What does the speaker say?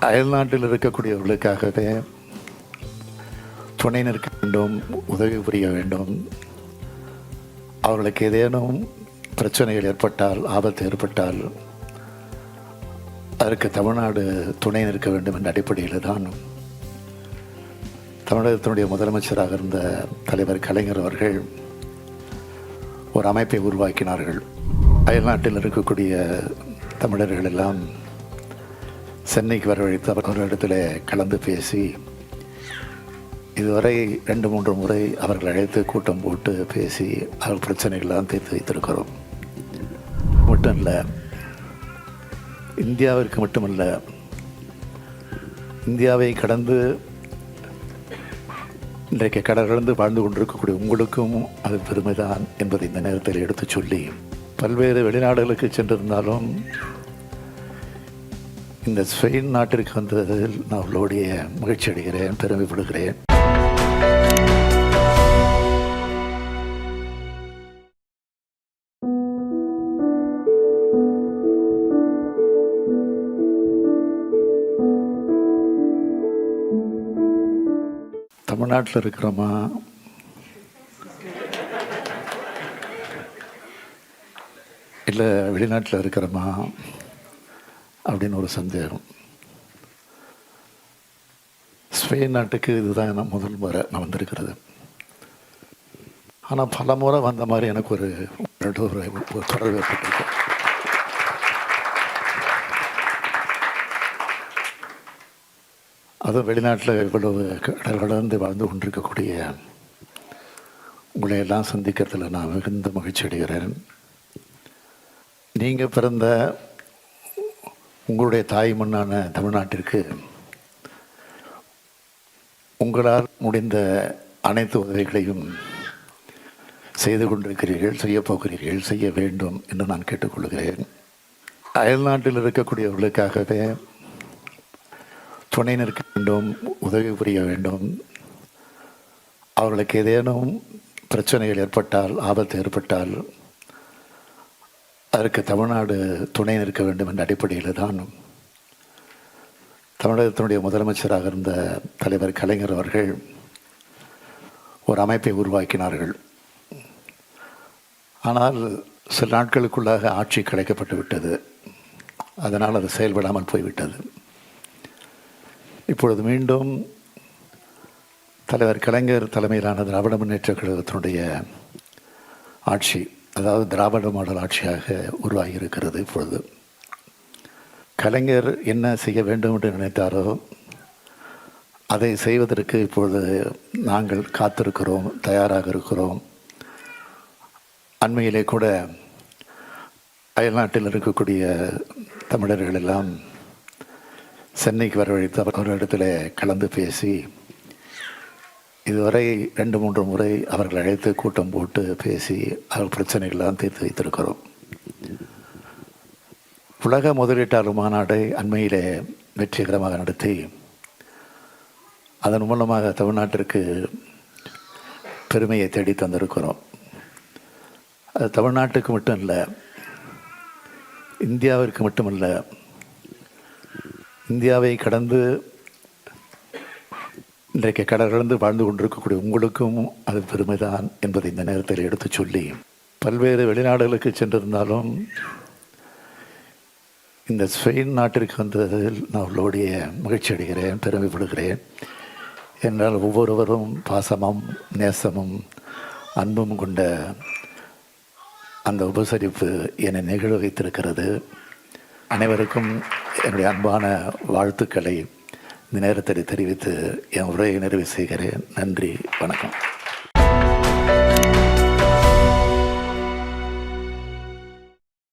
அயல்நாட்டில் இருக்கக்கூடியவர்களுக்காகவே துணை நிற்க வேண்டும், உதவி புரிய வேண்டும். அவர்களுக்கு ஏதேனும் பிரச்சனைகள் ஏற்பட்டால், ஆபத்து ஏற்பட்டால் அதற்கு தமிழ்நாடு துணை நிற்க வேண்டும் என்ற அடிப்படையில் தான் தமிழகத்தினுடைய முதலமைச்சராக இருந்த தலைவர் கலைஞர் அவர்கள் ஒரு அமைப்பை உருவாக்கினார்கள். அயல்நாட்டில் இருக்கக்கூடிய தமிழர்கள் எல்லாம் சென்னைக்கு வரவழைத்து அவர்களிடத்தில் கலந்து பேசி இதுவரை 2-3 முறை அவர்கள் அழைத்து கூட்டம் போட்டு பேசி அவர் பிரச்சனைகள்லாம் தீர்த்து வைத்திருக்கிறோம். மட்டும் இல்லை, இந்தியாவிற்கு மட்டுமல்ல, இந்தியாவை கடந்து இன்றைக்கு கடலிருந்து வாழ்ந்து கொண்டிருக்கக்கூடிய உங்களுக்கும் அது பெருமைதான் என்பதை இந்த நேரத்தில் எடுத்து சொல்லி, பல்வேறு வெளிநாடுகளுக்கு சென்றிருந்தாலும் இந்த ஸ்பெயின் நாட்டிற்கு வந்ததில் நான் அவர்களுடைய மகிழ்ச்சி அடைகிறேன், பெருமைப்படுகிறேன். தமிழ்நாட்டில் இருக்கிறோமா, இல்லை வெளிநாட்டில் இருக்கிறோமா அப்படின்னு ஒரு சந்தேகம். ஸ்பெயின் நாட்டுக்கு இதுதான் நான் முதல் முறை நான் வந்திருக்கிறது. ஆனால் பல முறை வந்த மாதிரி எனக்கு ஒரு தொடர்பு ஏற்பட்டிருக்கு. அதுவும் வெளிநாட்டில் இவ்வளவு கடந்து வாழ்ந்து கொண்டிருக்கக்கூடிய உங்களை எல்லாம் சந்திக்கிறதுல நான் மிகுந்த மகிழ்ச்சி அடைகிறேன். நீங்கள் பிறந்த உங்களுடைய தாய் மண்ணான தமிழ்நாட்டிற்கு உங்களால் முடிந்த அனைத்து உதவிகளையும் செய்து கொண்டிருக்கிறீர்கள், செய்யப்போகிறீர்கள், செய்ய வேண்டும் என்று நான் கேட்டுக்கொள்கிறேன். அயல்நாட்டில் இருக்கக்கூடியவர்களுக்காகவே துணை நிற்க வேண்டும், உதவி புரிய வேண்டும். அவர்களுக்கு ஏதேனும் பிரச்சனைகள் ஏற்பட்டால், ஆபத்து ஏற்பட்டால் அதற்கு தமிழ்நாடு துணை நிற்க வேண்டும் என்ற அடிப்படையில் தான் தமிழகத்தினுடைய முதலமைச்சராக இருந்த தலைவர் கலைஞர் அவர்கள் ஒரு அமைப்பை உருவாக்கினார்கள். ஆனால் சில நாட்களுக்குள்ளாக ஆட்சி கிடைக்கப்பட்டு விட்டது. அதனால் அது செயல்படாமல் போய்விட்டது. இப்பொழுது மீண்டும் தலைவர் கலைஞர் தலைமையிலான திராவிட முன்னேற்ற கழகத்தினுடைய ஆட்சி, அதாவது திராவிட மாடல் ஆட்சியாக உருவாகி இருக்கிறது. இப்பொழுது கலைஞர் என்ன செய்ய வேண்டும் என்று நினைத்தாரோ அதை செய்வதற்கு இப்பொழுது நாங்கள் காத்திருக்கிறோம், தயாராக இருக்கிறோம். அண்மையிலே கூட அயல்நாட்டில் இருக்கக்கூடிய தமிழர்கள் எல்லாம் சென்னைக்கு வரவழைத்து அவர்களிடத்தில் கலந்து பேசி இதுவரை 2-3 முறை அவர்கள் அழைத்து கூட்டம் போட்டு பேசி அவர் பிரச்சனைகள்லாம் தீர்த்து வைத்திருக்கிறோம். உலக முதலீட்டாளர் மாநாட்டை அண்மையிலே வெற்றிகரமாக நடத்தி அதன் மூலமாக தமிழ்நாட்டிற்கு பெருமையை தேடி தந்திருக்கிறோம். அது தமிழ்நாட்டுக்கு மட்டும் இல்லை, இந்தியாவிற்கு மட்டுமல்ல, இந்தியாவை கடந்து இன்றைக்கு கடலிருந்து வாழ்ந்து கொண்டிருக்கக்கூடிய உங்களுக்கும் அது பெருமைதான் என்பதை இந்த நேரத்தில் எடுத்து சொல்லி, பல்வேறு வெளிநாடுகளுக்கு சென்றிருந்தாலும் இந்த ஸ்பெயின் நாட்டிற்கு வந்ததில் நான் அவர்களுடைய மகிழ்ச்சி அடைகிறேன், பெருமைப்படுகிறேன். என்றால் ஒவ்வொருவரும் பாசமும் நேசமும் அன்பும் கொண்ட அந்த உபசரிப்பு என்னை நெகிழ வைத்திருக்கிறது. அனைவருக்கும் என்னுடைய அன்பான வாழ்த்துக்களை இந்த நேரத்தில் தெரிவித்து என் உரையை நிறைவு செய்கிறேன். நன்றி, வணக்கம்.